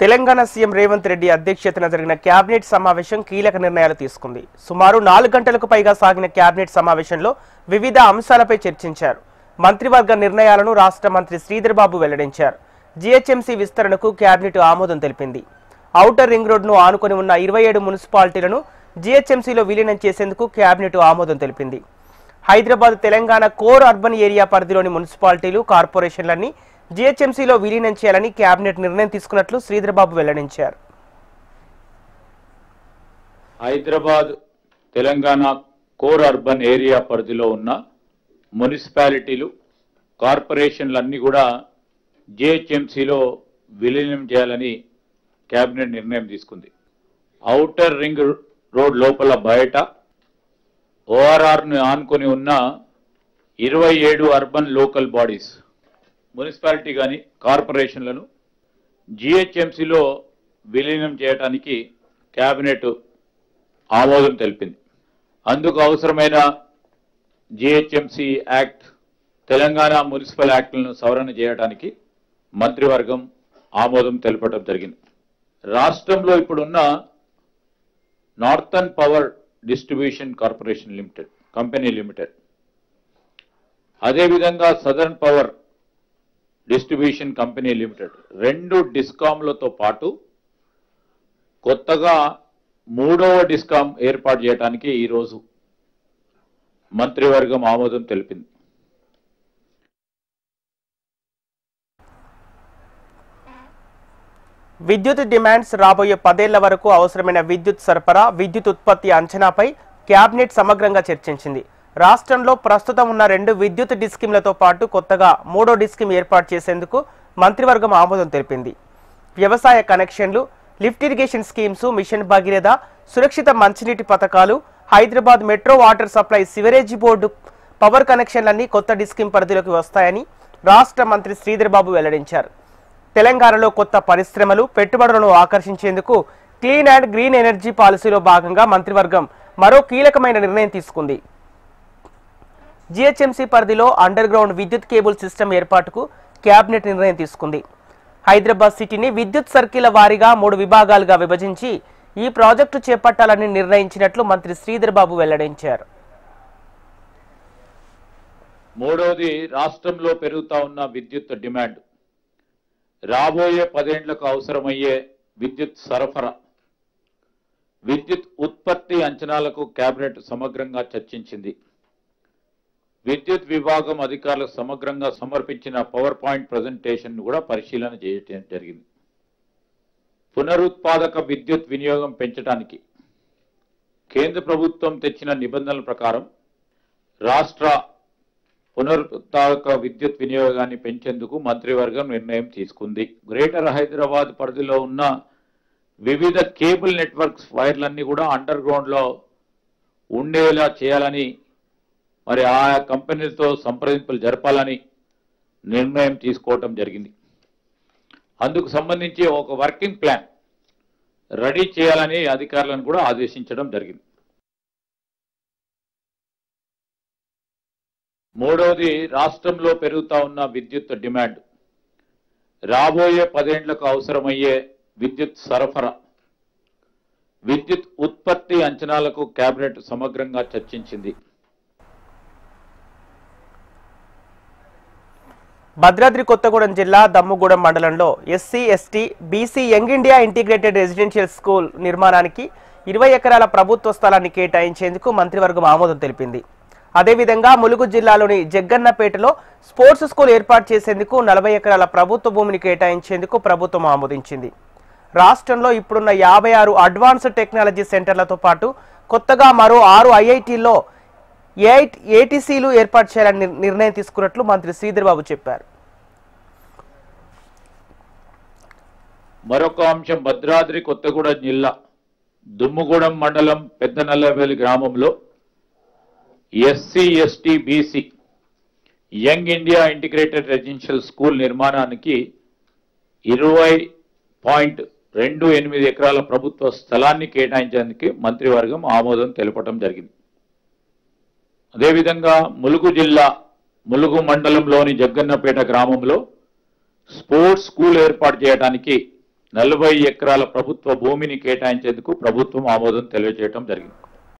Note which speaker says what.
Speaker 1: Telangana CM Revanth Reddy అధ్యక్షతన జరిగిన cabinet సమావేశం కీలక నిర్ణయాలు తీసుకుంది. సుమారు 4 గంటలకు పైగా సాగిన కేబినెట్ సమావేశంలో వివిధ అంశాలపై చర్చించారు. మంత్రివర్గ నిర్ణయాలను రాష్ట్ర మంత్రి శ్రీధర్ బాబు వెల్లడించారు. జీహెచ్ఎంసీ విస్తరణకు కేబినెట్ ఆమోదం తెలిపింది. ఔటర్ రింగ్ రోడ్ను ఆనుకొని ఉన్న 27 మున్సిపాలిటీలను జీహెచ్ఎంసీలో విలీనం చేసేందుకు కేబినెట్ ఆమోదం తెలిపింది. Hyderabad Telangana core urban area పరిధిలోని మున్సిపాలిటీలు, కార్పొరేషన్లన్నీ జీహెచ్ఎంసీలో విలీనం చేయాలని కేబినెట్ నిర్ణయం తీసుకున్నట్లు శ్రీధర్ బాబు వెల్లడించారు.
Speaker 2: Hyderabad Telangana core urban area పరిధిలో ఉన్న మున్సిపాలిటీలు, కార్పొరేషన్లన్నీ కూడా జీహెచ్ఎంసీలో విలీనం చేయాలని కేబినెట్ నిర్ణయం తీసుకుంది. ఔటర్ రింగ్ రోడ్ లోపల బయట ఓఆర్ఆర్ను ఆనుకొని ఉన్న 27 అర్బన్ లోకల్ బాడీస్, మున్సిపాలిటీ కానీ కార్పొరేషన్లను జీహెచ్ఎంసీలో విలీనం చేయడానికి కేబినెట్ ఆమోదం తెలిపింది. అందుకు అవసరమైన జీహెచ్ఎంసీ యాక్ట్, తెలంగాణ మున్సిపల్ యాక్ట్లను సవరణ చేయడానికి మంత్రివర్గం ఆమోదం తెలపడం జరిగింది. రాష్ట్రంలో ఇప్పుడున్న northern power distribution corporation limited company limited, అదేవిధంగా southern power distribution company limited 2 డిస్కామ్లతో పాటు కొత్తగా 3వ డిస్కామ్ ఏర్పాటు చేయడానికి ఈరోజు మంత్రివర్గం ఆమోదం తెలిపింది.
Speaker 1: విద్యుత్ డిమాండ్స్ రాబోయే 10 ఏళ్ల వరకు అవసరమైన విద్యుత్ సరఫరా, విద్యుత్ ఉత్పత్తి అంచనాపై కేబినెట్ సమగ్రంగా చర్చించింది. రాష్ట్రంలో ప్రస్తుతం ఉన్న 2 విద్యుత్ డిస్కీమ్లతో పాటు కొత్తగా 3వ డిస్కీమ్ ఏర్పాటు చేసేందుకు మంత్రివర్గం ఆమోదం తెలిపింది. వ్యవసాయ కనెక్షన్లు, lift irrigation schemes, mission Bhagiratha, సురక్షిత మంచినీటి పథకాలు, Hyderabad metro water supply, sewerage board power కనెక్షన్లన్నీ కొత్త డిస్కీమ్ పరిధిలోకి వస్తాయని రాష్ట్ర మంత్రి శ్రీధర్ బాబు వెల్లడించారు. తెలంగాణలో కొత్త పరిశ్రమలు, పెట్టుబడులను ఆకర్షించేందుకు క్లీన్ అండ్ గ్రీన్ ఎనర్జీ పాలసీలో భాగంగా మంత్రివర్గం మరో కీలకమైన నిర్ణయం తీసుకుంది. జీహెచ్ఎంసీ పరిధిలో అండర్ గ్రౌండ్ విద్యుత్ కేబుల్ సిస్టమ్ ఏర్పాటుకు కేబినెట్ నిర్ణయం తీసుకుంది. హైదరాబాద్ సిటీని విద్యుత్ సర్కిళ్ల వారీగా 3 విభాగాలుగా విభజించి ఈ ప్రాజెక్టు చేపట్టాలని నిర్ణయించినట్లు మంత్రి శ్రీధర్ బాబు వెల్లడించారు.
Speaker 2: మూడవది, రాష్ట్రంలో పెరుగుతా ఉన్న విద్యుత్ డిమాండ్, రాబోయే 10 ఏళ్లకు అవసరమయ్యే విద్యుత్ సరఫరా, విద్యుత్ ఉత్పత్తి అంచనాలకు కేబినెట్ సమగ్రంగా చర్చించింది. విద్యుత్ విభాగం అధికారులకు సమగ్రంగా సమర్పించిన పవర్ పాయింట్ ప్రజెంటేషన్ కూడా పరిశీలన చేయడం జరిగింది. పునరుత్పాదక విద్యుత్ వినియోగం పెంచడానికి కేంద్ర ప్రభుత్వం తెచ్చిన నిబంధనల ప్రకారం రాష్ట్ర పునరుత్పాదక విద్యుత్ వినియోగాన్ని పెంచేందుకు మంత్రివర్గం నిర్ణయం తీసుకుంది. గ్రేటర్ హైదరాబాద్ పరిధిలో ఉన్న వివిధ కేబుల్ నెట్వర్క్స్ వైర్లన్నీ కూడా అండర్ గ్రౌండ్లో ఉండేలా చేయాలని, మరి ఆయా కంపెనీలతో సంప్రదింపులు జరపాలని నిర్ణయం తీసుకోవటం జరిగింది. అందుకు సంబంధించి ఒక వర్కింగ్ ప్లాన్ రెడీ చేయాలని అధికారులను కూడా ఆదేశించడం జరిగింది. మూడవది, రాష్ట్రంలో పెరుగుతా ఉన్న విద్యుత్ డిమాండ్, రాబోయే 10 ఏళ్లకు అవసరమయ్యే విద్యుత్ సరఫరా, విద్యుత్ ఉత్పత్తి అంచనాలకు కేబినెట్ సమగ్రంగా చర్చించింది.
Speaker 1: భద్రాద్రి కొత్తగూడెం జిల్లా దమ్ముగూడెం మండలంలో SC, ST, BC young India integrated residential school నిర్మాణానికి 20 ఎకరాల ప్రభుత్వ స్థలాన్ని కేటాయించేందుకు మంత్రివర్గం ఆమోదం తెలిపింది. అదేవిధంగా ములుగు జిల్లాలోని జగ్గన్నపేటలో స్పోర్ట్స్ స్కూల్ ఏర్పాటు చేసేందుకు 40 ఎకరాల ప్రభుత్వ భూమిని కేటాయించేందుకు ప్రభుత్వం ఆమోదించింది. రాష్ట్రంలో ఇప్పుడున్న 56 అడ్వాన్స్డ్ టెక్నాలజీ సెంటర్లతో పాటు కొత్తగా మరో 6 ఐఐటీల్లో ఏటీసీలు ఏర్పాటు చేయాలని నిర్ణయం తీసుకున్నట్లు మంత్రి శ్రీధర్ బాబు చెప్పారు.
Speaker 2: మరొక అంశం, భద్రాద్రి కొత్తగూడెం జిల్లా దుమ్ముగూడెం మండలం పెద్ద నల్లవేలి గ్రామంలో SC, ST, BC young India integrated residential school నిర్మాణానికి 20.28 ఎకరాల ప్రభుత్వ స్థలాన్ని కేటాయించడానికి మంత్రివర్గం ఆమోదం తెలపడం జరిగింది. అదేవిధంగా ములుగు జిల్లా ములుగు మండలంలోని జగ్గన్నపేట గ్రామంలో స్పోర్ట్స్ స్కూల్ ఏర్పాటు చేయడానికి 40 ఎకరాల ప్రభుత్వ భూమిని కేటాయించేందుకు ప్రభుత్వం ఆమోదం తెలియజేయడం జరిగింది.